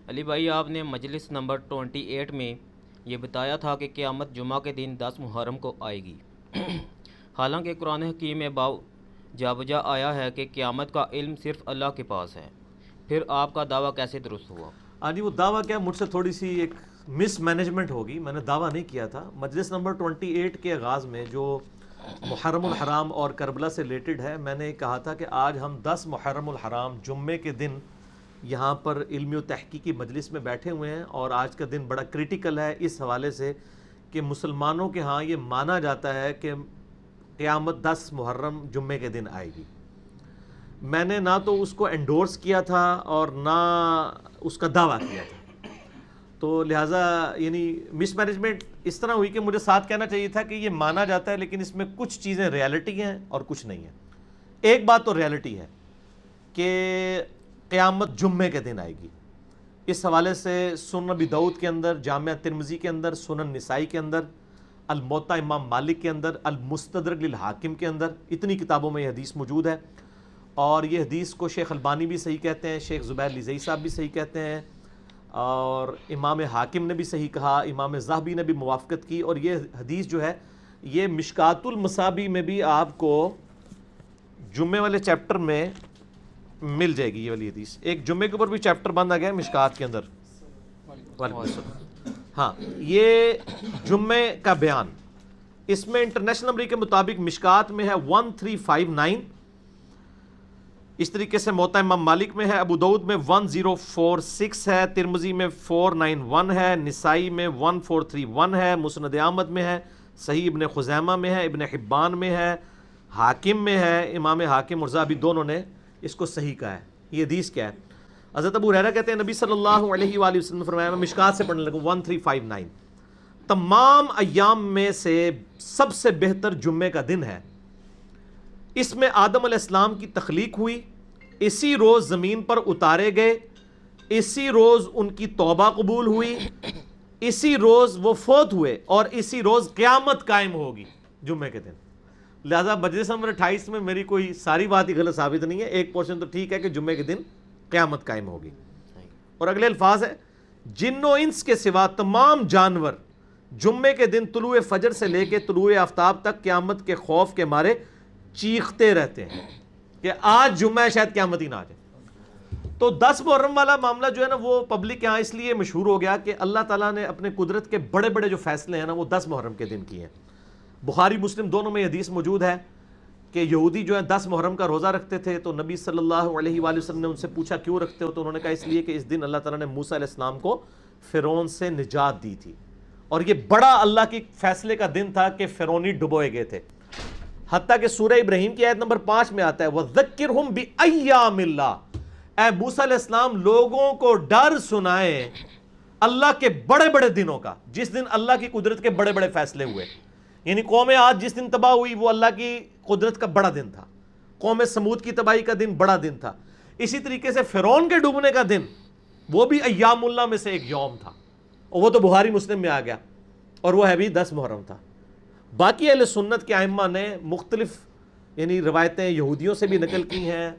علی بھائی، آپ نے مجلس نمبر 28 میں یہ بتایا تھا کہ قیامت جمعہ کے دن 10 محرم کو آئے گی۔ حالانکہ قرآن حکیم میں جا بجا آیا ہے کہ قیامت کا علم صرف اللہ کے پاس ہے، پھر آپ کا دعویٰ کیسے درست ہوا؟ ہاں جی، وہ دعویٰ کیا، مجھ سے تھوڑی سی ایک مس مینجمنٹ ہوگی، میں نے دعویٰ نہیں کیا تھا۔ مجلس نمبر 28 کے آغاز میں جو محرم الحرام اور کربلا سے ریلیٹڈ ہے، میں نے کہا تھا کہ آج ہم 10 محرم الحرام جمعے کے دن یہاں پر علمی و تحقیقی مجلس میں بیٹھے ہوئے ہیں، اور آج کا دن بڑا کریٹیکل ہے اس حوالے سے کہ مسلمانوں کے ہاں یہ مانا جاتا ہے کہ قیامت 10 محرم جمعے کے دن آئے گی۔ میں نے نہ تو اس کو انڈورس کیا تھا اور نہ اس کا دعویٰ کیا تھا، تو لہٰذا یعنی مس مینجمنٹ اس طرح ہوئی کہ مجھے ساتھ کہنا چاہیے تھا کہ یہ مانا جاتا ہے لیکن اس میں کچھ چیزیں ریالٹی ہیں اور کچھ نہیں ہیں۔ ایک بات تو ریالٹی ہے کہ قیامت جمعے کے دن آئے گی۔ اس حوالے سے سنن ابی داؤد کے اندر، جامعہ ترمذی کے اندر، سنن نسائی کے اندر، الموطا امام مالک کے اندر، المستدرک للحاکم کے اندر، اتنی کتابوں میں یہ حدیث موجود ہے، اور یہ حدیث کو شیخ البانی بھی صحیح کہتے ہیں، شیخ زبیر لیزئی صاحب بھی صحیح کہتے ہیں، اور امام حاکم نے بھی صحیح کہا، امام ذہبی نے بھی موافقت کی، اور یہ حدیث جو ہے یہ مشکات المصابیح میں بھی آپ کو جمعے والے چیپٹر میں مل جائے گی۔ یہ والی حدیث ایک جمعے کے اوپر بھی چیپٹر بند آ گیا ہے مشکات کے اندر۔ وعلیکم السلام۔ ہاں، یہ جمعے کا بیان، اس میں انٹرنیشنل نمبر کے مطابق مشکات میں ہے 1359، اس طریقے سے موطا امام مالک میں ہے، ابو داؤد میں 1046 ہے، ترمذی میں 491 ہے، نسائی میں 1431 ہے، مسند احمد میں ہے، صحیح ابن خزیمہ میں ہے، ابن حبان میں ہے، حاکم میں ہے، امام حاکم اور ذہبی دونوں نے اس کو صحیح کہا ہے۔ یہ حدیث کیا ہے؟ حضرت ابو ہریرہ کہتے ہیں نبی صلی اللہ علیہ وآلہ وسلم نے فرمایا، میں مشکات سے پڑھنے لگوں 1359، تمام ایام میں سے سب سے بہتر جمعے کا دن ہے، اس میں آدم علیہ السلام کی تخلیق ہوئی، اسی روز زمین پر اتارے گئے، اسی روز ان کی توبہ قبول ہوئی، اسی روز وہ فوت ہوئے، اور اسی روز قیامت قائم ہوگی جمعے کے دن۔ لہذا مجلس نمبر 28 میں میری کوئی ساری بات ہی غلط ثابت نہیں ہے، ایک پورشن تو ٹھیک ہے کہ جمعے کے دن قیامت قائم ہوگی۔ اور اگلے الفاظ ہے، جن و انس کے سوا تمام جانور جمعے کے دن طلوع فجر سے لے کے طلوع آفتاب تک قیامت کے خوف کے مارے چیختے رہتے ہیں کہ آج جمعہ ہے، شاید قیامت ہی نہ آ جائے۔ تو 10 محرم والا معاملہ جو ہے نا وہ پبلک یہاں اس لیے مشہور ہو گیا کہ اللہ تعالیٰ نے اپنے قدرت کے بڑے بڑے جو فیصلے ہیں نا وہ 10 محرم کے دن کیے ہیں۔ بخاری مسلم دونوں میں حدیث موجود ہے کہ یہودی جو ہے 10 محرم کا روزہ رکھتے تھے، تو نبی صلی اللہ علیہ وآلہ وسلم نے ان سے پوچھا کیوں رکھتے ہو، تو انہوں نے کہا اس لیے کہ اس دن اللہ تعالیٰ نے موسیٰ علیہ السلام کو فرعون سے نجات دی تھی، اور یہ بڑا اللہ کی فیصلے کا دن تھا کہ فرعونی ڈبوئے گئے تھے۔ حتیٰ کہ سورہ ابراہیم کی آیت نمبر 5 میں آتا ہے وَذَكِّرْهُمْ بِأَيَّامِ اللَّهِ، اے موسیٰ علیہ السلام لوگوں کو ڈر سنائیں اللہ کے بڑے بڑے دنوں کا، جس دن اللہ کی قدرت کے بڑے بڑے فیصلے ہوئے۔ یعنی قوم عاد جس دن تباہ ہوئی وہ اللہ کی قدرت کا بڑا دن تھا، قوم سمود کی تباہی کا دن بڑا دن تھا، اسی طریقے سے فرعون کے ڈوبنے کا دن وہ بھی ایام اللہ میں سے ایک یوم تھا، اور وہ تو بخاری مسلم میں آ گیا، اور وہ ہے بھی 10 محرم تھا۔ باقی اہل سنت کے ائمہ نے مختلف یعنی روایتیں یہودیوں سے بھی نقل کی ہیں،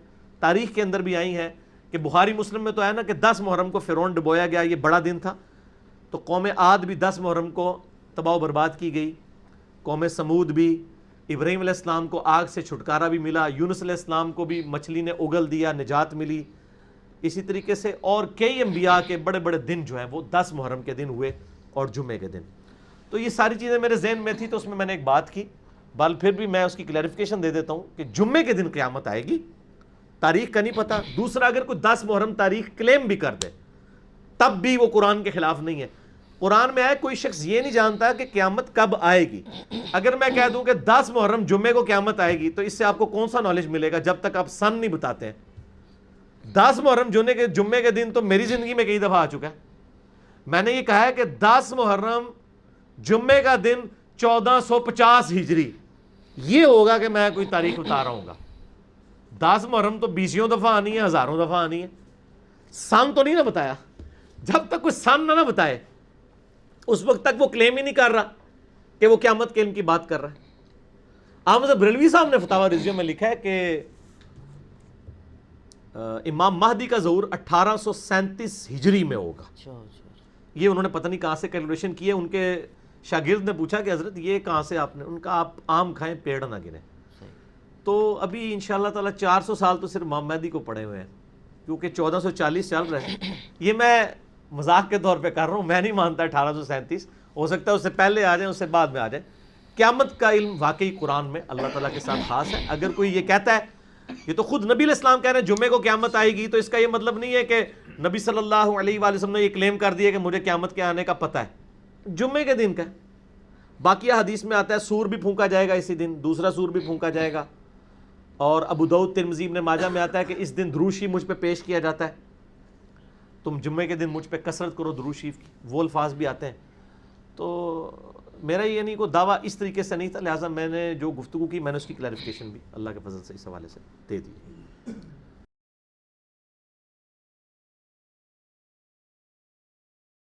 تاریخ کے اندر بھی آئی ہیں کہ بخاری مسلم میں تو ہے نا کہ 10 محرم کو فرعون ڈبویا گیا، یہ بڑا دن تھا، تو قوم عاد بھی 10 محرم کو تباہ و برباد کی گئی، قوم سمود بھی، ابراہیم علیہ السلام کو آگ سے چھٹکارا بھی ملا، یونس علیہ السلام کو بھی مچھلی نے اگل دیا، نجات ملی، اسی طریقے سے اور کئی انبیاء کے بڑے بڑے دن جو ہیں وہ 10 محرم کے دن ہوئے اور جمعے کے دن۔ تو یہ ساری چیزیں میرے ذہن میں تھی، تو اس میں نے ایک بات کی، بل پھر بھی میں اس کی کلیریفیکیشن دے دیتا ہوں کہ جمعے کے دن قیامت آئے گی، تاریخ کا نہیں پتہ۔ دوسرا، اگر کوئی 10 محرم تاریخ کلیم بھی کر دے تب بھی وہ قرآن کے خلاف نہیں ہے۔ قرآن میں آئے کوئی شخص یہ نہیں جانتا کہ قیامت کب آئے گی۔ اگر میں کہہ دوں کہ 10 محرم جمعے کو قیامت آئے گی تو اس سے آپ کو کون سا نالج ملے گا جب تک آپ سن نہیں بتاتے ہیں۔ 10 محرم جمعے کے دن تو میری زندگی میں کئی دفعہ آ چکا ہے۔ میں نے یہ کہا ہے کہ 10 محرم جمعے کا دن 1450 ہجری یہ ہوگا کہ میں کوئی تاریخ بتا رہا ہوں گا۔ 10 محرم تو 20 دفعہ آنی ہے، ہزاروں دفعہ آنی ہے، سن تو نہیں نہ بتایا۔ جب تک کوئی سن نہ بتائے اس وقت تک وہ کلیم ہی نہیں کر رہا کہ وہ قیامت کے علم کی بات کر رہا ہے۔ احمد بریلوی صاحب نے فتاوی رضویہ میں لکھا ہے کہ امام مہدی کا ظہور 1837 ہجری میں ہوگا. اچھا اچھا. یہ انہوں نے پتہ نہیں کہاں سے کیلکولیشن کی ہے. ان کے شاگرد نے پوچھا کہ حضرت یہ کہاں سے آپ نے, ان کا آپ آم کھائیں پیڑ نہ گریں. تو ابھی انشاءاللہ تعالیٰ 400 سال تو صرف امام مہدی کو پڑے ہوئے ہیں, کیونکہ 1440 چل رہے ہیں. یہ میں مذاق کے طور پہ کر رہا ہوں, میں نہیں مانتا 1837, ہو سکتا ہے اس سے پہلے آ جائیں, اس سے بعد میں آ جائیں. قیامت کا علم واقعی قرآن میں اللہ تعالیٰ کے ساتھ خاص ہے. اگر کوئی یہ کہتا ہے, یہ تو خود نبی علیہ السلام کہہ رہے ہیں جمعے کو قیامت آئے گی, تو اس کا یہ مطلب نہیں ہے کہ نبی صلی اللہ علیہ وآلہ وسلم نے یہ کلیم کر دیا کہ مجھے قیامت کے آنے کا پتہ ہے. جمعے کے دن کا ہے. باقی حدیث میں آتا ہے سور بھی پھونکا جائے گا اسی دن, دوسرا سور بھی پھونکا جائے گا. اور ابو داؤد ترمذی ابن ماجہ میں آتا ہے کہ اس دن دروشی مجھ پہ پیش کیا جاتا ہے, تم جمعے کے دن مجھ پہ کثرت کرو درود شریف کی. وہ الفاظ بھی آتے ہیں. تو میرا یہ نہیں کوئی دعویٰ اس طریقے سے نہیں تھا, لہٰذا میں نے جو گفتگو کی میں نے اس کی کلیریفیکیشن بھی اللہ کے فضل سے اس حوالے سے دے دی.